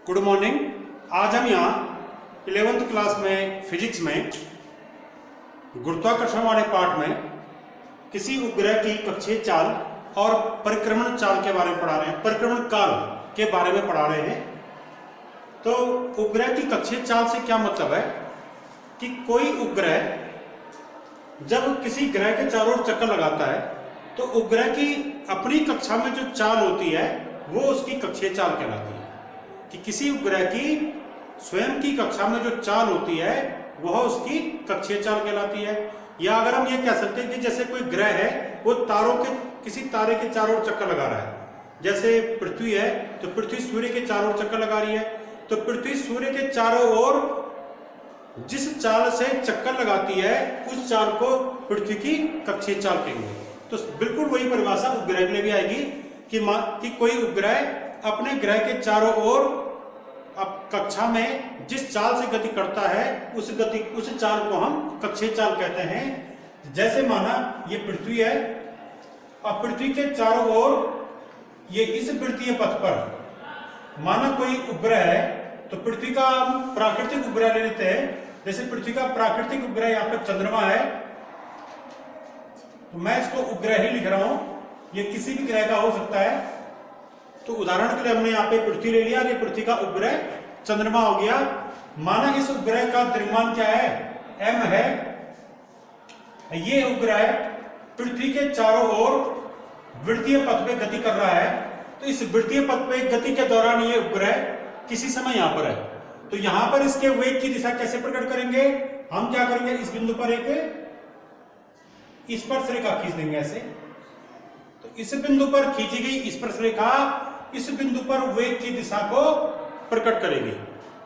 Good morning. आज हम यहाँ 11th क्लास में फिजिक्स में गुरुत्वाकर्षण वाले पार्ट में किसी उपग्रह की कक्षीय चाल और परिक्रमण चाल के बारे में पढ़ा रहे हैं, परिक्रमण काल के बारे में पढ़ा रहे हैं। तो उपग्रह की कक्षीय चाल से क्या मतलब है कि कोई उपग्रह जब किसी ग्रह के चारों ओर चक्कर लगाता है तो उपग्रह की अपनी कक्षा में जो चाल होती है वो उसकी कक्षीय चाल कहलाती है। कि किसी उपग्रह की स्वयं की कक्षा में जो चाल होती है वह उसकी कक्षीय चाल कहलाती है। या अगर हम ये कह सकते हैं कि जैसे कोई ग्रह है वो किसी तारे के चारों ओर चक्कर लगा रहा है, जैसे पृथ्वी है तो पृथ्वी सूर्य के चारों ओर चक्कर लगा रही है, तो पृथ्वी सूर्य के चारों ओर जिस चाल से चक्कर लगाती है उस चाल को पृथ्वी की कक्षीय चाल कहेंगे। तो बिल्कुल वही परिभाषा उपग्रह के लिए भी आएगी कि कोई उपग्रह अपने ग्रह के चारों ओर कक्षा में जिस चाल से गति करता है उस चाल को हम कक्षीय चाल कहते हैं। जैसे माना ये पृथ्वी है और पृथ्वी के चारों ओर ये इस वृत्तीय पथ पर माना कोई उपग्रह है, तो पृथ्वी का हम प्राकृतिक उपग्रह ले लेते हैं। जैसे पृथ्वी का प्राकृतिक उपग्रह यहाँ पर चंद्रमा है, तो मैं इसको उपग्रह ही लिख रहा हूं, ये किसी भी ग्रह का हो सकता है। तो उदाहरण के लिए हमने यहाँ पे पृथ्वी ले लिया, ये पृथ्वी का उपग्रह चंद्रमा हो गया। माना इस उपग्रह का द्रव्यमान क्या है, m है। ये उपग्रह पृथ्वी के चारों ओर वृत्तीय पथ पे गति कर रहा है, तो इस वृत्तीय पथ पे गति के दौरान ये उपग्रह किसी समय यहाँ पर है, तो यहाँ पर इसके वेग की दिशा कैसे प्रकट करेंगे, हम क्या करेंगे, इस बिंदु पर एक स्पर्श रेखा खींच देंगे ऐसे। तो इस बिंदु पर खींची गई स्पर्श रेखा इस बिंदु पर वेग की दिशा को प्रकट करेगी।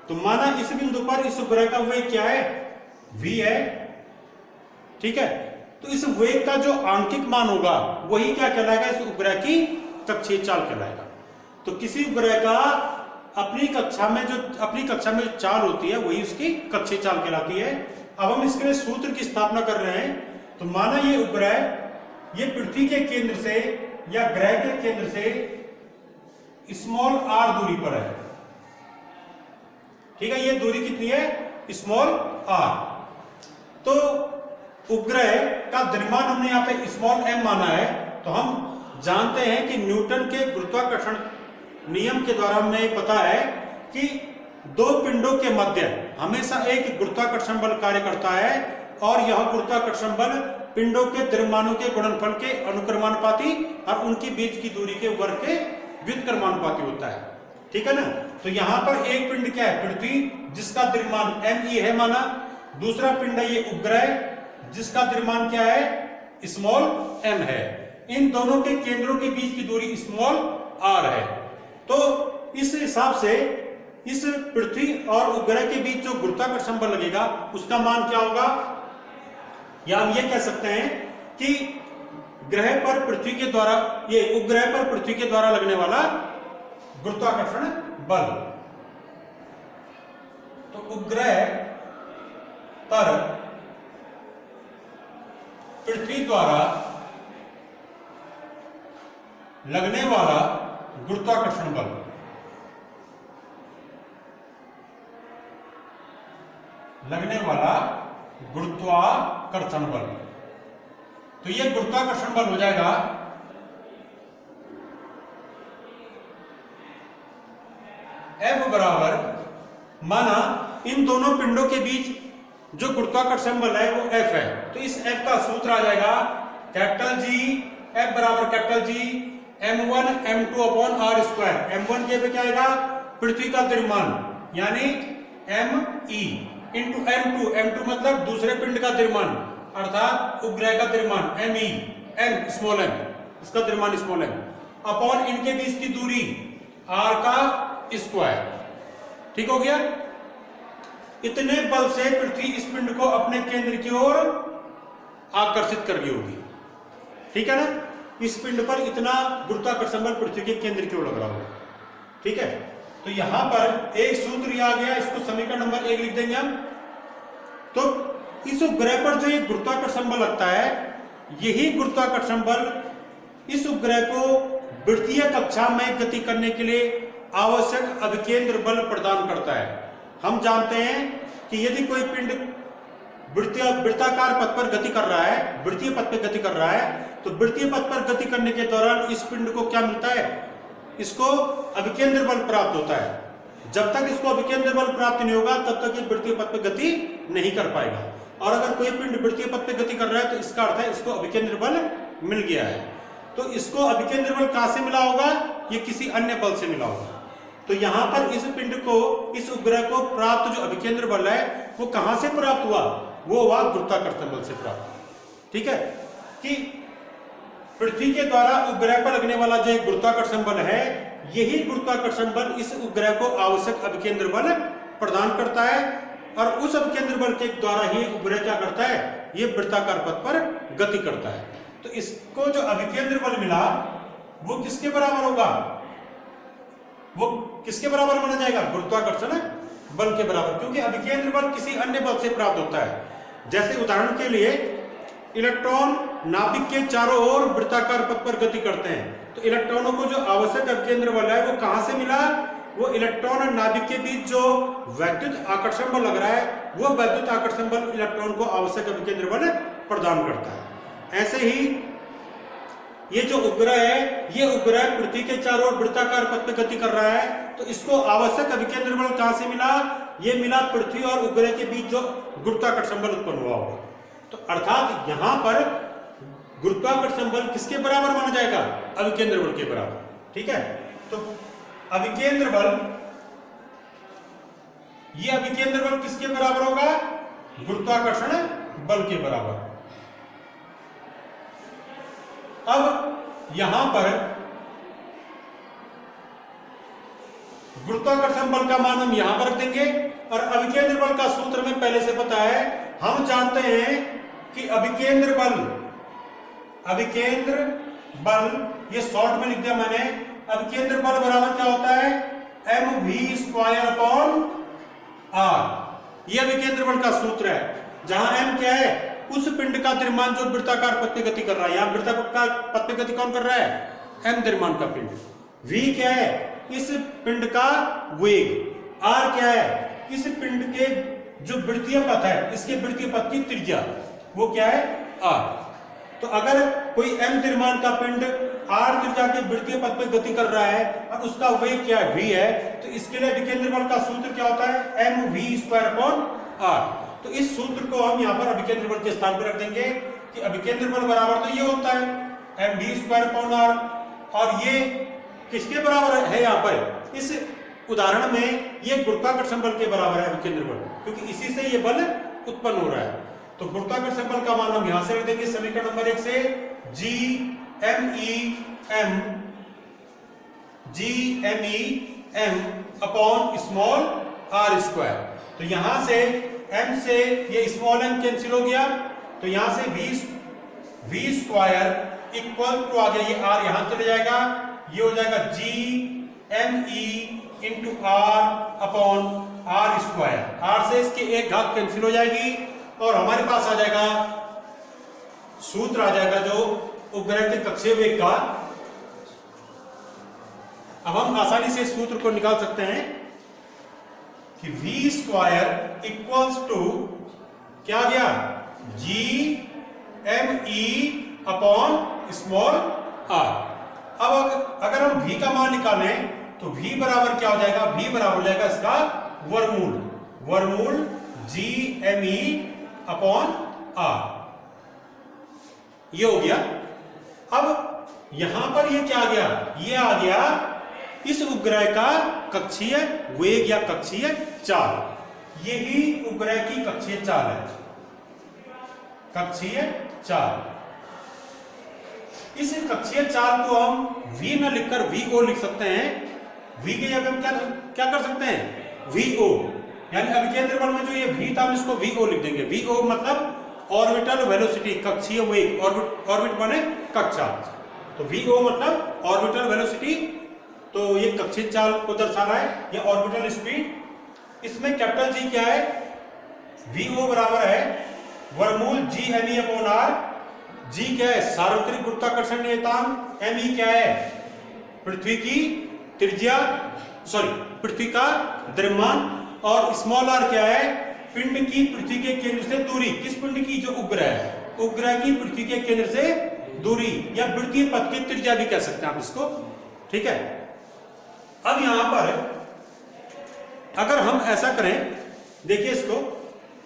तो माना इस बिंदु पर इस उपग्रह का वेग क्या है, v है, ठीक है। तो इस वेग का जो आंकिक मान होगा वही क्या कहलाएगा, इस उपग्रह की कक्षीय चाल कहलाएगा। तो किसी उपग्रह का अपनी कक्षा में जो चाल होती है वही उसकी कक्षीय चाल कहलाती है। अब हम इसके लिए सूत्र की स्थापना कर रहे हैं। तो माना ये उपग्रह ये पृथ्वी के केंद्र से या ग्रह के केंद्र से स्मॉल r दूरी पर है, ठीक है। ये दूरी कितनी है, स्मॉल r। तो उपग्रह का द्रव्यमान हमने यहाँ पे स्मॉल m माना है। तो हम जानते हैं कि न्यूटन के गुरुत्वाकर्षण नियम के द्वारा हमें पता है कि दो पिंडों के मध्य हमेशा एक गुरुत्वाकर्षण बल कार्य करता है और यह गुरुत्वाकर्षण बल पिंडों के द्रव्यमानों के गुणनफल के अनुक्रमानुपाती और उनकी बीच की दूरी के वर्ग के व्युत्क्रमानुपाती होता है, ठीक है ना। तो यहां पर एक पिंड क्या है, पृथ्वी, जिसका द्रव्यमान me है माना। दूसरा पिंड है ये उपग्रह जिसका द्रव्यमान क्या है, स्मॉल m है। इन दोनों के केंद्रों के बीच की दूरी स्मॉल r है। तो इस हिसाब से इस पृथ्वी और उपग्रह के बीच जो गुरुत्वाकर्षण बल लगेगा उसका मान क्या होगा, या हम ये कह सकते हैं कि ग्रह पर पृथ्वी के द्वारा ये उपग्रह पर पृथ्वी के द्वारा लगने वाला गुरुत्वाकर्षण बल। तो उपग्रह पर पृथ्वी द्वारा लगने वाला गुरुत्वाकर्षण बल गुरुत्वाकर्षण बल। तो ये गुरुत्वाकर्षण बल हो जाएगा F बराबर, माना इन दोनों पिंडों के बीच जो गुरुत्वाकर्षण बल है वो F है, तो इस F का सूत्र आ जाएगा कैपिटल G, F बराबर capital G m1 m2 upon r square. m1 के पे क्या आएगा, पृथ्वी का द्रव्यमान यानी me इंटू m2 मतलब दूसरे पिंड का द्रव्यमान अर्थात उपग्रह का द्रव्यमान me, m स्मॉल m, इसका द्रव्यमान स्मॉल m अपॉन इनके बीच की दूरी r का स्क्वायर, ठीक हो गया। इतने बल से पृथ्वी इस पिंड को अपने केंद्र की ओर आकर्षित कर रही होगी, ठीक है ना। इस पिंड पर इतना गुरुत्वाकर्षण बल पृथ्वी के केंद्र की ओर लग रहा होगा, ठीक है। तो यहां पर एक सूत्र आ गया, इसको समीकरण नंबर 1 लिख देंगे हम। तो इस उपग्रह पर जो ये गुरुत्वाकर्षण बल लगता है, यही गुरुत्वाकर्षण बल इस उपग्रह को वृत्तीय कक्षा में गति करने के लिए आवश्यक अभिकेंद्र बल प्रदान करता है। हम जानते हैं कि यदि कोई पिंड वृत्ताकार पथ पर गति कर रहा है, वृत्तीय पथ पर गति कर रहा है, तो वृत्तीय पथ पर गति करने के दौरान इस पिंड को क्या मिलता है, इसको अभिकेंद्र बल प्राप्त होता है। जब तक इसको अभिकेंद्र बल प्राप्त नहीं होगा तब तक ये वृत्तीय पथ पर गति नहीं कर पाएगा। और अगर कोई पिंड वृत्तीय पथ पर गति कर रहा है तो इसका अर्थ है इसको अभिकेंद्र बल मिल गया है। तो इसको अभिकेंद्र बल कहां से मिला होगा, ये किसी अन्य बल से मिला होगा। तो यहां पर इस पिंड को, इस उपग्रह को प्राप्त जो अभिकेंद्र बल है वो कहां से प्राप्त हुआ, वो हुआ गुरुत्वाकर्षण बल से प्राप्त। ठीक है, कि पृथ्वी के द्वारा उपग्रह पर लगने वाला जो गुरुत्वाकर्षण बल है, यही गुरुत्वाकर्षण बल इस उपग्रह को आवश्यक अभिकेंद्र बल प्रदान करता है और उस अभिकेंद्र बल के द्वारा ही उपग्रह क्या करता है, ये वृत्ताकार पथ पर गति करता है। तो इसको जो अभिकेंद्र बल मिला वो किसके बराबर होगा, वो किसके बराबर माना जाएगा, गुरुत्वाकर्षण बल के बराबर, क्योंकि अभिकेंद्र बल किसी अन्य बल से प्राप्त होता है। जैसे उदाहरण के लिए इलेक्ट्रॉन नाभिक के चारों ओर वृत्ताकार पथ पर गति करते हैं, तो इलेक्ट्रॉनों को जो आवश्यक अभिकेंद्र बल है वो कहां से मिला, वो इलेक्ट्रॉन और नाभिक के बीच जो वैद्युत आकर्षण बल लग रहा है वो वैद्युत आकर्षण बल इलेक्ट्रॉन को आवश्यक अभिकेंद्र बल प्रदान करता है। ऐसे ही ये जो उपग्रह है, ये उपग्रह पृथ्वी के चारों ओर वृत्ताकार पथ पर गति कर रहा है, तो इसको आवश्यक अभिकेंद्र बल कहां से मिला, ये मिला पृथ्वी और उपग्रह के बीच जो गुरुत्वाकर्षण बल उत्पन्न हुआ होगा। तो अर्थात यहां पर गुरुत्वाकर्षण बल किसके बराबर माना जाएगा, अभिकेंद्र बल के बराबर। ठीक है, तो अभिकेंद्र बल, ये अभिकेंद्र बल किसके बराबर होगा, गुरुत्वाकर्षण बल के बराबर। अब यहां पर गुरुत्वाकर्षण बल का मान हम यहां पर रख देंगे और अभिकेंद्र बल का सूत्र हमें पहले से पता है। हम जानते हैं कि अभिकेंद्र बल ये शॉर्ट में लिख दिया मैंने, अभिकेंद्र बल बराबर क्या होता है, mv² r। ये अभिकेंद्र बल का सूत्र है, जहां m क्या है, उस पिंड का द्रव्यमान जो वृत्ताकार पथ पे गति कर रहा है। यहां वृत्ताकार पथ पे गति कौन कर रहा है, m द्रव्यमान का पिंड। v क्या है, इस पिंड का वेग। r क्या है, इस पिंड के जो वृत्तीय पथ है, इसके वृत्तीय पथ की त्रिज्या, वो क्या है, r। तो अगर कोई m द्रव्यमान का पिंड r त्रिज्या के वृत्तीय पथ पे गति कर रहा है और उसका वेग क्या है, v है, तो इसके लिए अभिकेंद्र बल का सूत्र क्या होता है, mv²r। तो इस सूत्र को हम यहाँ पर अभिकेंद्र बल के स्थान पर रख देंगे कि अभिकेंद्र बल बराबर तो ये होता है mv²r। और ये किसके बराबर है, यहाँ पर इस उदाहरण में ये गुरुत्वाकर्षण बल के बराबर है अभिकेंद्र बल, क्योंकि इसी से ये बल उत्पन्न हो रहा है। तो गुरुत्वाकर्षण बल का मान हम यहां से रख देंगे समीकरण नंबर 1 से, Gmem अपॉन स्मॉल r²। तो यहां से m से ये स्मॉल m कैंसिल हो गया, तो यहां से v² इक्वल टू आ गया, ये r यहां चले जाएगा, ये हो जाएगा Gme into r upon r²। r से इसकी एक घात कैंसिल हो जाएगी और हमारे पास आ जाएगा सूत्र, आ जाएगा जो उपग्रह के कक्षीय वेग का। अब हम आसानी से सूत्र को निकाल सकते हैं कि v² इक्वल्स टू क्या गया, Gme अपॉन स्मॉल r। अब अगर हम v का मान निकालें तो v बराबर क्या हो जाएगा, v बराबर हो जाएगा इसका वर्गमूल Gme अपॉन r। ये हो गया। अब यहां पर ये क्या आ गया, ये आ गया इस उपग्रह का कक्षीय वेग या कक्षीय चाल। यही उपग्रह की कक्षीय चाल है, कक्षीय चाल। इस कक्षीय चाल को हम v न लिखकर vo लिख सकते हैं। v के जगह हम क्या कर सकते हैं, vo, यानी अभिकेंद्र बल में जो ये v था हम इसको vo लिख देंगे। vo मतलब ऑर्बिटल वेलोसिटी, कक्षीय वेग, ऑर्बिट माने कक्षा, तो vo मतलब ऑर्बिटल वेलोसिटी, तो ये कक्षीय चाल को दर्शा रहा है, ये ऑर्बिटल स्पीड। इसमें कैपिटल G क्या है, vo बराबर है वर्गमूल Gme अपॉन r। G क्या है, सार्वत्रिक गुरुत्वाकर्षण नियतांक, me क्या है, पृथ्वी की त्रिज्या, सॉरी पृथ्वी का द्रव्यमान, और स्मॉल आर क्या है, पिंड की पृथ्वी के केंद्र से दूरी। किस पिंड की, जो उपग्रह है, उपग्रह की पृथ्वी के केंद्र से दूरी, या वृत्तीय पथ की त्रिज्या भी कह सकते हैं आप इसको, ठीक है। अब यहां पर अगर हम ऐसा करें, देखिए इसको,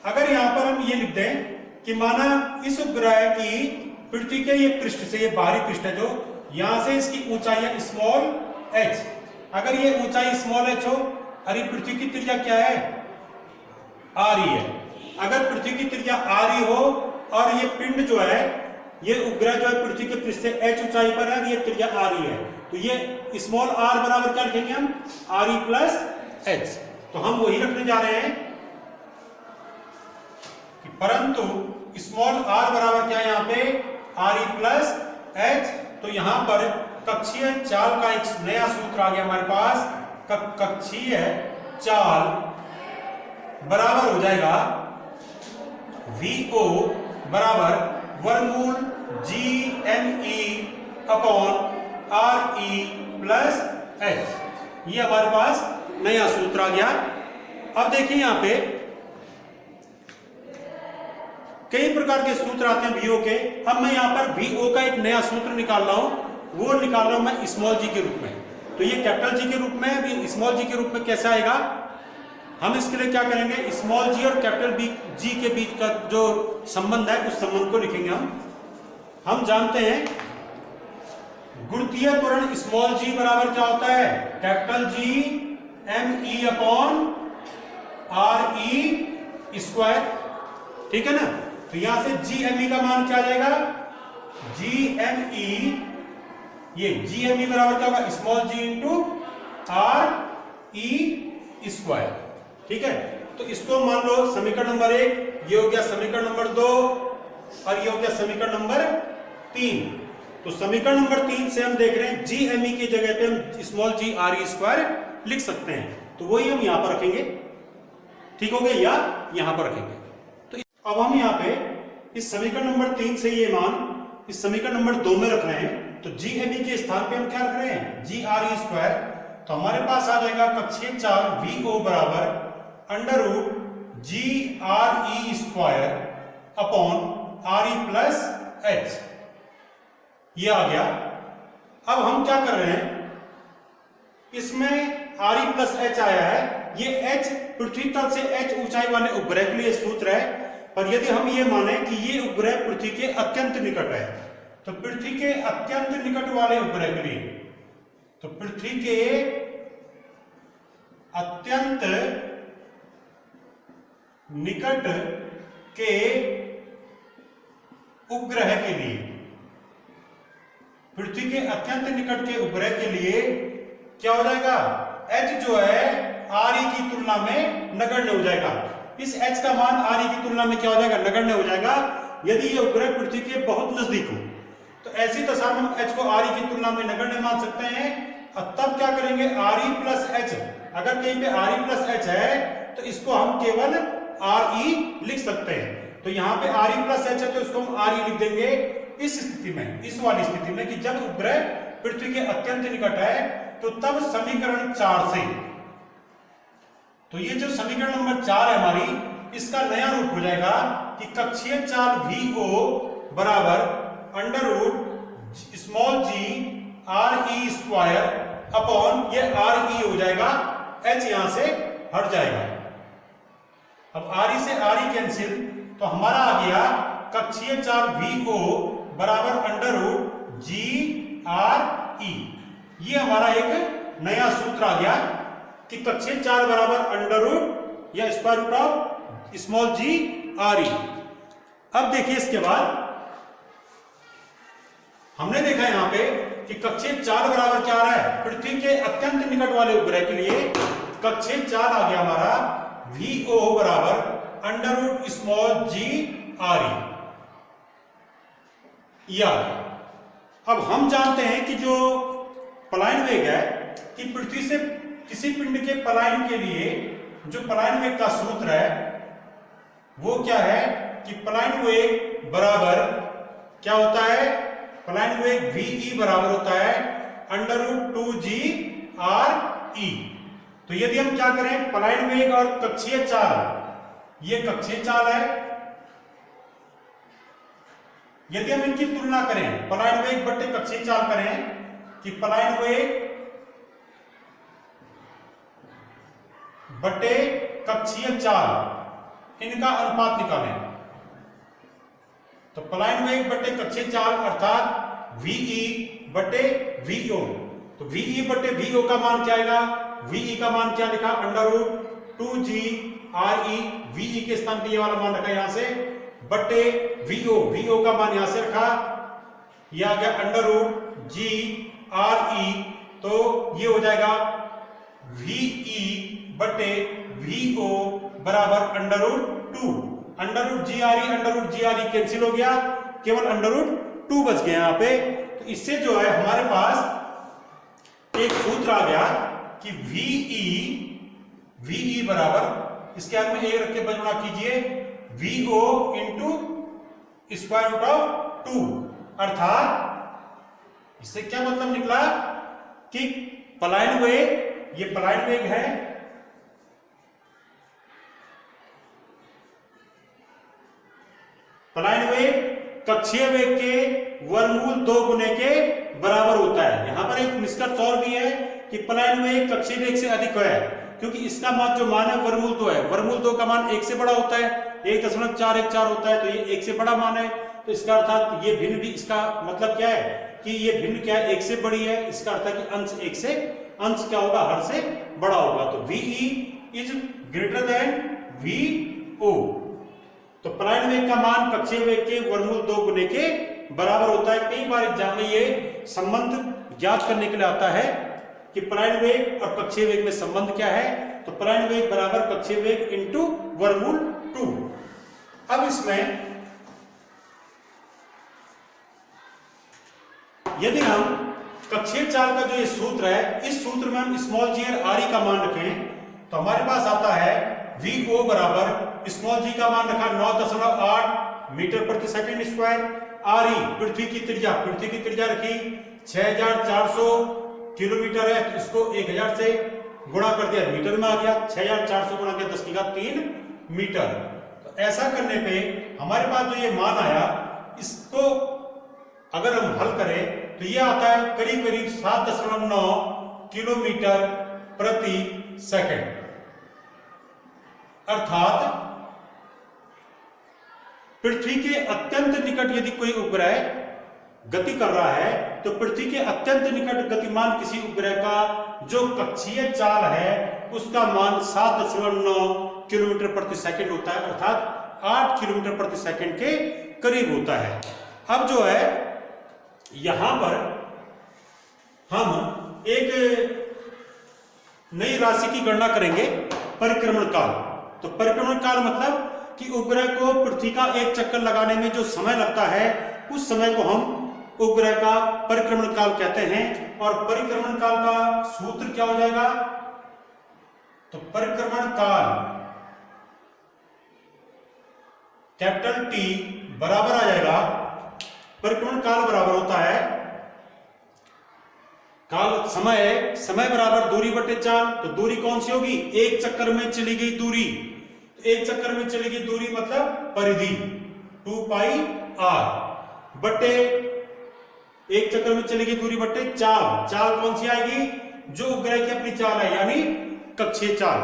अगर यहां पर हम ये लिख दें कि माना इस उपग्रह की पृथ्वी के ये पृष्ठ से, ये बाहरी पृष्ठ है जो, यहां से इसकी ऊंचाई है स्मॉल h, अगर ये ऊंचाई स्मॉल h हो और ये पृथ्वी की त्रिज्या क्या है, r है। अगर पृथ्वी की त्रिज्या r हो और ये पिंड जो है, ये उपग्रह जो है पृथ्वी के पृष्ठ से h ऊंचाई पर है और ये त्रिज्या r है, तो ये स्मॉल r बराबर क्या लिखेंगे हम, r प्लस h। तो हम वही रखने जा रहे हैं कि परंतु स्मॉल r बराबर क्या है यहाँ पे, r प्लस h। तो यहां पर कक्षीय चाल का एक नया सूत्र आ गया हमारे पास, कक्षीय चाल बराबर हो जाएगा VO बराबर वर्गमूल GME upon RE plus H। ये हमारे पास नया सूत्र आ गया। अब देखिए यहां पे कई प्रकार के सूत्र आते हैं VO के। अब मैं यहां पर VO का एक नया सूत्र निकाल रहा हूं, वो निकाल रहा हूं मैं स्मॉल g के रूप में। तो ये कैपिटल G के रूप में, अभी स्मॉल g के रूप में कैसे आएगा, हम इसके लिए क्या करेंगे, स्मॉल g और कैपिटल G के बीच का जो संबंध है उस संबंध को लिखेंगे हम जानते हैं गुणितीय त्वरण स्मॉल g बराबर क्या होता है, capital G ME upon RE square, ठीक है ना। तो यहां से GME का मान क्या आ जाएगा, GME, ये GME बराबर क्या होगा, small g into RE square, ठीक है। तो इसको मान लो समीकरण नंबर 1, ये हो गया समीकरण नंबर 2 और ये हो गया समीकरण नंबर 3। तो समीकरण नंबर 3 से हम देख रहे हैं GME की जगह पे हम स्मॉल g RE स्क्वायर लिख सकते हैं, तो वही हम यहां पर रखेंगे, ठीक हो गया, या यहां पर रखेंगे। तो अब हम यहां पे इस समीकरण नंबर 3 से ये मान इस समीकरण नंबर 2 में रख रहे हैं, तो GME के स्थान पे हम क्या रख रहे हैं, g RE स्क्वायर। तो हमारे पास आ जाएगा कक्षीय चाल VO बराबर under root g RE square upon RE plus h, ये आ गया। अब हम क्या कर रहे हैं, इसमें RE प्लस h आया है, ये h पृथ्वी तल से h ऊंचाई वाले उपग्रह के लिए सूत्र है। पर यदि हम ये माने कि ये उपग्रह पृथ्वी के अत्यंत निकट है, तो पृथ्वी के अत्यंत निकट वाले उपग्रह के लिए, तो पृथ्वी के अत्यंत निकट के उपग्रह के लिए, पृथ्वी के अत्यंत निकट के उपग्रह के लिए क्या हो जाएगा, h जो है RE की तुलना में नगण्य हो जाएगा। इस h का मान RE की तुलना में क्या हो जाएगा, नगण्य हो जाएगा, यदि ये उपग्रह पृथ्वी के बहुत नजदीक हो। तो ऐसी दशा में हम h को RE की तुलना में नगण्य मान सकते हैं। अब तब क्या करेंगे, RE प्लस h, अगर कहीं पे RE प्लस h है तो इसको हम केवल RE लिख सकते हैं। तो यहाँ पे RE प्लस h है तो इसको हम RE लिख देंगे। इस स्थिति में, इस वाली स्थिति में कि जब उपग्रह पृथ्वी के अत्यंत निकट है, तो तब समीकरण 4 से, तो ये जो समीकरण नंबर 4 है हमारी, इसका नया रूप हो जाएगा कि कक्षीय चाल VO बराबर under root small g RE square upon ये RE हो जाएगा, h यहां से हट जाएगा। अब RE से RE कैंसिल, तो हमारा आ गया कक्षीय चाल VO बराबर अंडर रूट g RE। ये हमारा एक नया सूत्र आ गया कि कक्षीय चाल बराबर अंडर रूट या square root of small g RE। अब देखिए इसके बाद हमने देखा यहां पे कि कक्षीय चाल बराबर क्या आ रहा है, पृथ्वी के अत्यंत निकट वाले उपग्रह के लिए कक्षीय चाल आ गया हमारा VO बराबर under root small g RE। या अब हम जानते हैं कि जो पलायन वेग है कि पृथ्वी से किसी पिंड के पलायन के लिए जो पलायन वेग का सूत्र है वो क्या है कि पलायन वेग बराबर क्या होता है, पलायन वेग VE बराबर होता है अंडर रूट 2g RE। तो यदि हम क्या करें, पलायन वेग और कक्षीय चाल, ये कक्षीय चाल है, यदि हम इनकी तुलना करें, पलायन वेग बट्टे कक्षीय चाल करें कि पलायन वेग बट्टे कक्षीय चाल, इनका अनुपात निकालें। तो पलायन वेग बट्टे कक्षीय चाल अर्थात VE बट्टे VO, तो VE बट्टे VO का मान क्या आएगा, VE का मान क्या लिखा, √2G RE, VE के स्थान पे ये वाला मान रखा यहां से, बट्टे VO का मान यहां से रखा, यह आ गया √G RE, तो ये हो जाएगा VE बट्टे VO बराबर √2, कैंसिल हो गया, केवल √2 बच गया यहाँ पे। तो इससे जो है हमारे पास एक सूत्र आ गया कि VE बराबर, इसके आगे में एक रख के बजना कीजिए, VO into square root of 2, अर्थात इससे क्या मतलब निकला कि पलायन वेग, ये पलायन वेग है, पलायन वेग कक्षीय वेग के वर्गमूल 2 गुने के बराबर होता है। यहां पर एक निष्कर्ष और भी है कि पलायन वेग कक्षीय वेग से अधिक है, क्योंकि इसका मान जो मान है वर्गमूल 2 है, वर्गमूल 2 का मान 1 से बड़ा होता है, 1.414 होता है, तो ये 1 से बड़ा मान है। तो इसका अर्थात ये भिन्न भी, इसका मतलब क्या है कि ये भिन्न क्या है, 1 से बड़ी है, इसका अर्थ है कि अंश 1 से, अंश क्या होगा, हर से बड़ा होगा। तो VE is greater than VO, तो पलायन वेग का मान कक्षीय वेग के वर्गमूल 2 गुने के बराबर होता है। कई बार एग्जाम में ये संबंध ज्ञात करने के लिए आता है कि पलायन वेग और कक्षीय वेग में संबंध क्या है, तो पलायन वेग बराबर कक्षीय वेग इंटू वर्गमूल 2। अब इसमें यदि हम कक्षीय चाल का जो ये सूत्र है, इस सूत्र में हम स्मॉल g और RE का मान रखें, तो हमारे पास आता है VO बराबर स्मॉल g का मान रखा 9.8 मीटर प्रति सेकंड स्क्वायर, RE पृथ्वी की त्रिज्या रखी 6400 किलोमीटर है, तो इसको 1000 से गुणा कर दिया, मीटर में आ गया, 6400 गुणा किया 10⁻³ मीटर। तो ऐसा करने पे हमारे पास जो ये मान आया, इसको अगर हम हल करें तो ये आता है करीब करीब 7.9 किलोमीटर प्रति सेकंड, अर्थात पृथ्वी के अत्यंत निकट यदि कोई उपग्रह गति कर रहा है, तो पृथ्वी के अत्यंत निकट गतिमान किसी उपग्रह का जो कक्षीय चाल है, उसका मान 7.9 किलोमीटर प्रति सेकंड होता है, अर्थात 8 किलोमीटर प्रति सेकंड के करीब होता है। अब जो है यहां पर हम एक नई राशि की गणना करेंगे, परिक्रमण काल। तो परिक्रमण काल मतलब कि उपग्रह को पृथ्वी का एक चक्कर लगाने में जो समय लगता है, उस समय को हम उपग्रह का परिक्रमण काल कहते हैं। और परिक्रमण काल का सूत्र क्या हो जाएगा, तो परिक्रमण काल कैपिटल T बराबर आ जाएगा, परिक्रमण काल बराबर होता है काल समय बराबर दूरी बटे चाल। तो दूरी कौन सी होगी, एक चक्कर में चली गई दूरी, तो एक चक्कर में चली गई दूरी मतलब परिधि 2πr बटे एक चक्कर में चली गई दूरी बटे चाल कौन सी आएगी, जो उपग्रह की अपनी चाल है, यानी कक्षीय चाल।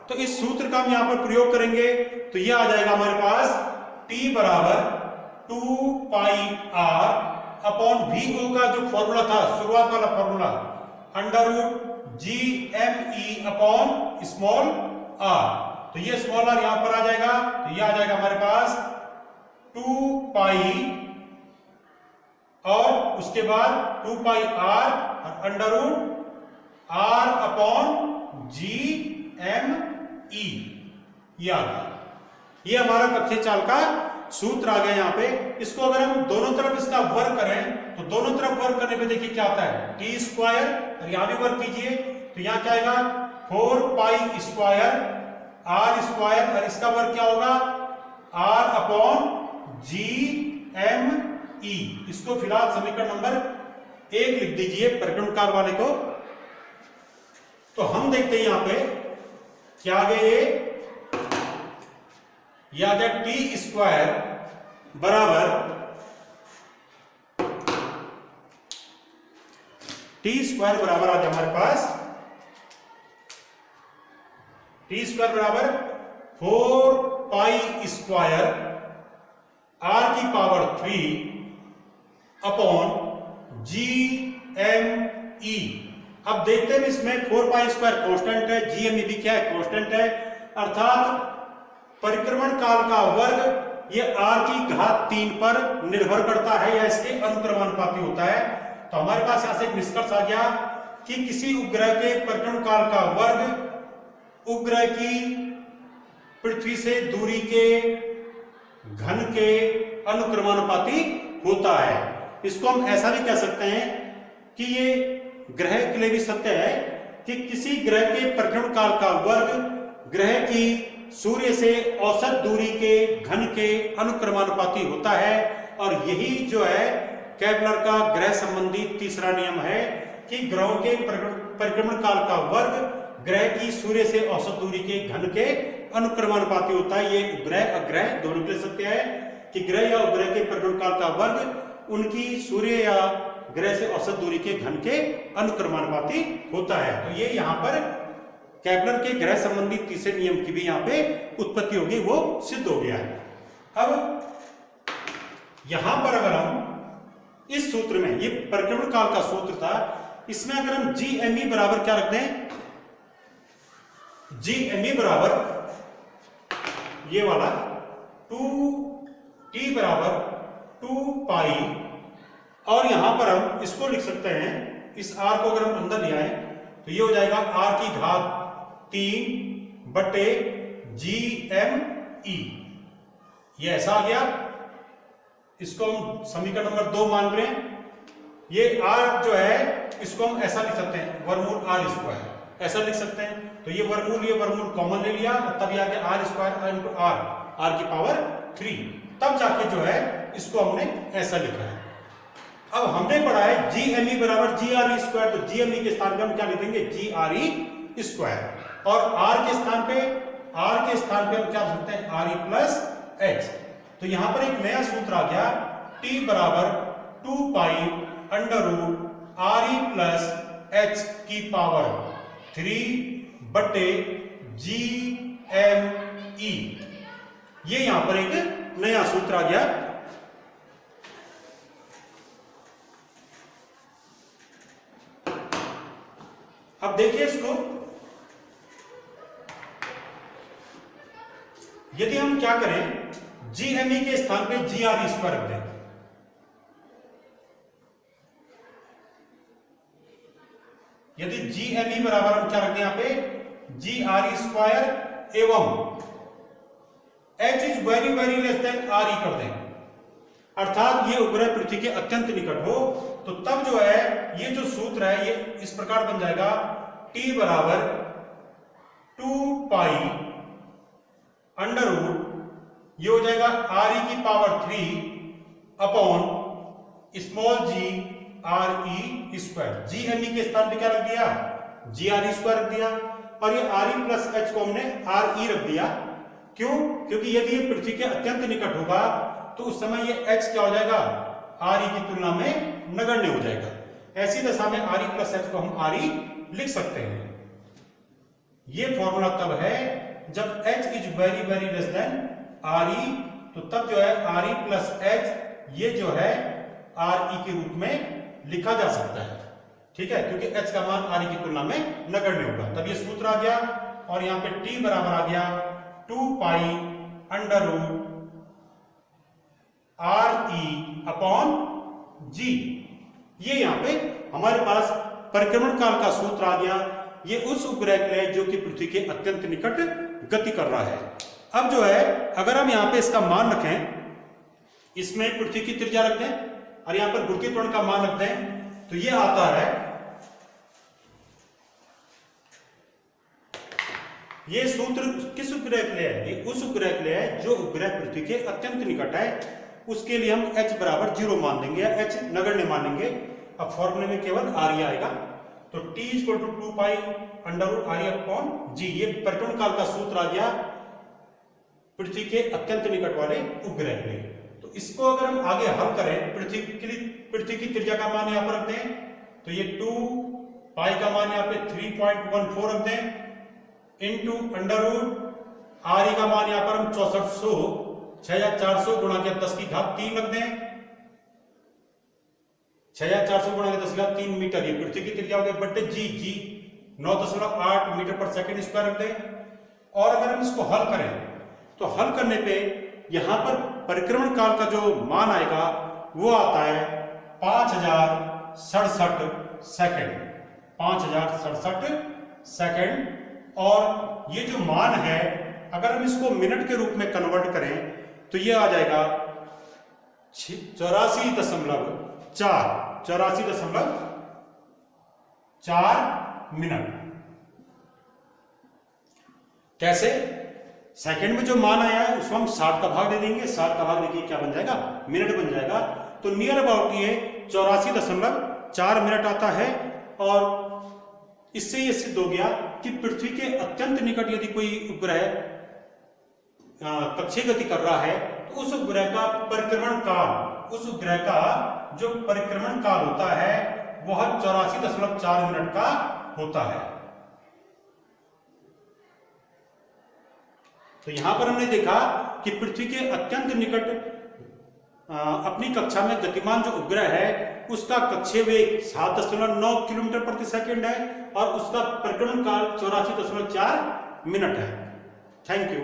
तो इस सूत्र का हम यहां पर प्रयोग करेंगे, तो यह आ जाएगा हमारे पास T बराबर 2πr अपॉन VO का जो फॉर्मूला था, शुरुआत वाला formula, √GME upon small r। तो ये स्मॉल r यहां पर आ जाएगा, तो ये आ जाएगा हमारे पास 2π और उसके बाद 2πr और √r अपॉन GME, ये आ गया। ये हमारा कक्षीय चाल का सूत्र आ गया यहाँ पे। इसको अगर हम दोनों तरफ इसका वर्ग करें, तो दोनों तरफ वर्ग करने पे देखिए क्या आता है, t स्क्वायर, और यहां भी वर्ग कीजिए, तो यहां क्या आएगा 4π स्क्वायर r स्क्वायर, और इसका वर्ग क्या होगा r अपॉन GME। इसको फिलहाल समीकरण नंबर 1 लिख दीजिए परिक्रमण काल वाले को। तो हम देखते हैं यहां पे क्या आ गया ये आ गया टी स्क्वायर बराबर आ गया हमारे पास टी स्क्वायर बराबर 4 पाई स्क्वायर r की power 3 upon G M E. अब देखते हैं इसमें 4 पाई स्क्वायर कांस्टेंट है, जी एम ई भी क्या है, कांस्टेंट है, अर्थात परिक्रमण काल का वर्ग ये r की घात 3 पर निर्भर करता है या इसके अनुक्रमानुपाती होता है। तो हमारे पास यहां से एक निष्कर्ष आ गया कि किसी उपग्रह के परिक्रमण काल का वर्ग उपग्रह की पृथ्वी से दूरी के घन के अनुक्रमानुपाती होता है। इसको हम ऐसा भी कह सकते हैं कि ये ग्रह के लिए भी सत्य है कि किसी ग्रह के परिक्रमण काल का वर्ग ग्रह की सूर्य से औसत दूरी के घन के अनुक्रमानुपाती होता है। और यही जो है केपलर का ग्रह संबंधी तीसरा नियम है कि ग्रहों के परिक्रमण काल का वर्ग ग्रह की सूर्य से औसत दूरी के घन के अनुक्रमानुपाती होता है। ये उपग्रह अग्रह दोनों के लिए सत्य है कि ग्रह या उपग्रह के परिक्रमण काल का वर्ग उनकी सूर्य या ग्रह से औसत दूरी के घन के अनुक्रमानुपाती होता है। तो ये यहाँ पर केपलर के ग्रह संबंधी तीसरे नियम की भी यहाँ पे उत्पत्ति होगी, वो सिद्ध हो गया है। अब यहां पर अगर हम इस सूत्र में, ये परिक्रमण काल का सूत्र था, इसमें अगर हम जी एम ई बराबर क्या रखते हैं, जी एम ई बराबर ये वाला 2t बराबर 2 पाई, और यहां पर हम इसको लिख सकते हैं, इस r को अगर हम अंदर ले आए तो ये हो जाएगा r की घात 3 बटे जी एम ई। ये ऐसा आ गया, इसको हम समीकरण नंबर 2 मान रहे हैं। ये r जो है इसको हम ऐसा लिख सकते हैं, वर्गमूल r स्क्वायर, ऐसा लिख सकते हैं। तो ये वर्गमूल कॉमन ले लिया, तब ये आ गया r स्क्वायर इंटू r की पावर 3, तब जाके जो है इसको हमने ऐसा लिखा है। अब हमने पढ़ा है जी एम ई बराबर जी आर ई स्क्वायर, तो जी एम ई के स्थान पे हम क्या लिख देंगे, जी आर ई स्क्वायर, और r के स्थान पे हम क्या लिख सकते हैं, आर ई प्लस एच। तो यहां पर एक नया सूत्र आ गया, t बराबर 2 pi under root are E plus H की पावर 3 बटे जी एम ई। ये यहां पर एक नया सूत्र आ गया। अब देखिए इसको, यदि हम क्या करें, जी एम ई के स्थान पे जी आर ई स्क्वायर रख दें, यदि जी एम ई बराबर हम क्या रख दें यहां पे जी आर ई स्क्वायर एवं H is very very less than R E कर दें, अर्थात ये उपग्रह पृथ्वी के अत्यंत निकट हो, तो तब जो है ये जो सूत्र है ये इस प्रकार बन जाएगा, t बराबर 2 पाई अंडर रूट, ये हो जाएगा आर ई की power 3 upon small g r e square. G M e के स्थान पे क्या रख दिया, जी आर ई स्क्वायर रख दिया, और ये आर ई प्लस एच को हमने आर ई रख दिया। क्यों? क्योंकि यदि ये पृथ्वी के अत्यंत निकट होगा तो उस समय ये एच क्या हो जाएगा, आर ई की तुलना में नगण्य हो जाएगा। ऐसी दशा में आर ई प्लस एच को हम आर ई लिख सकते हैं। ये फॉर्मूला तब है जब h is very very less than R E, तो तब जो है आर ई प्लस एच ये जो है आर ई के रूप में लिखा जा सकता है, ठीक है, क्योंकि h का मान आर ई की तुलना में नगण्य होगा। तब ये सूत्र आ गया, और यहां पे t बराबर आ गया 2 pi under root are e upon g. ये यहां पे हमारे पास परिक्रमण काल का सूत्र आ गया। ये उस उपग्रह के लिए जो कि पृथ्वी के अत्यंत निकट गति कर रहा है। अब जो है अगर हम यहां पे इसका मान रखें, इसमें पृथ्वी की त्रिज्या रख दें और यहां पर गुरुत्वीय त्वरण का मान रख दें, तो ये आता है, ये सूत्र किस उपग्रह के लिए है, ये उस उपग्रह के लिए है जो उपग्रह पृथ्वी के अत्यंत निकट है। उसके लिए हम h बराबर 0 मान देंगे या h नगण्य मानेंगे। अब फॉर्मूले में केवल आर ई आएगा, तो t equal to 2 pi under root r upon g, ये परिक्रमण काल का सूत्र आ गया पृथ्वी के अत्यंत निकट वाले उपग्रह के लिए। तो इसको अगर हम आगे हल करें, पृथ्वी की त्रिज्या का मान यहां पर रख दें, तो ये 2 पाई का मान यहाँ पे 3.14 रख दें इनटू अंडर रूट r का मान यहाँ पर हम 6400 गुणा के 10 की घात 3 रख दें, 6400 गुणा के 10 की घात 3 मीटर, ये पृथ्वी की त्रिज्या हो गई, बटे जी 9.8 मीटर पर सेकंड स्क्वायर रख दें। और अगर हम इसको हल करें तो हल करने पे यहां पर परिक्रमण काल का जो मान आएगा वो आता है 5067 सेकंड, 5067 सेकंड। और ये जो मान है अगर हम इसको मिनट के रूप में कन्वर्ट करें तो ये आ जाएगा 84.4 मिनट। कैसे? सेकंड में जो मान आया है उसको हम 60 का भाग दे देंगे, 60 का भाग देखिए क्या बन जाएगा, मिनट बन जाएगा। तो नियर अबाउट ये 84.4 मिनट आता है। और इससे ये सिद्ध हो गया कि पृथ्वी के अत्यंत निकट यदि कोई उपग्रह कक्षीय गति कर रहा है तो उस उपग्रह का परिक्रमण काल, उस उपग्रह का जो परिक्रमण काल होता है वह 84.4 मिनट का होता है। तो यहां पर हमने देखा कि पृथ्वी के अत्यंत निकट अपनी कक्षा में गतिमान जो उपग्रह है उसका कक्षीय वेग 7.9 किलोमीटर प्रति सेकंड है और उसका परिक्रमण काल 84.4 मिनट है। Thank you.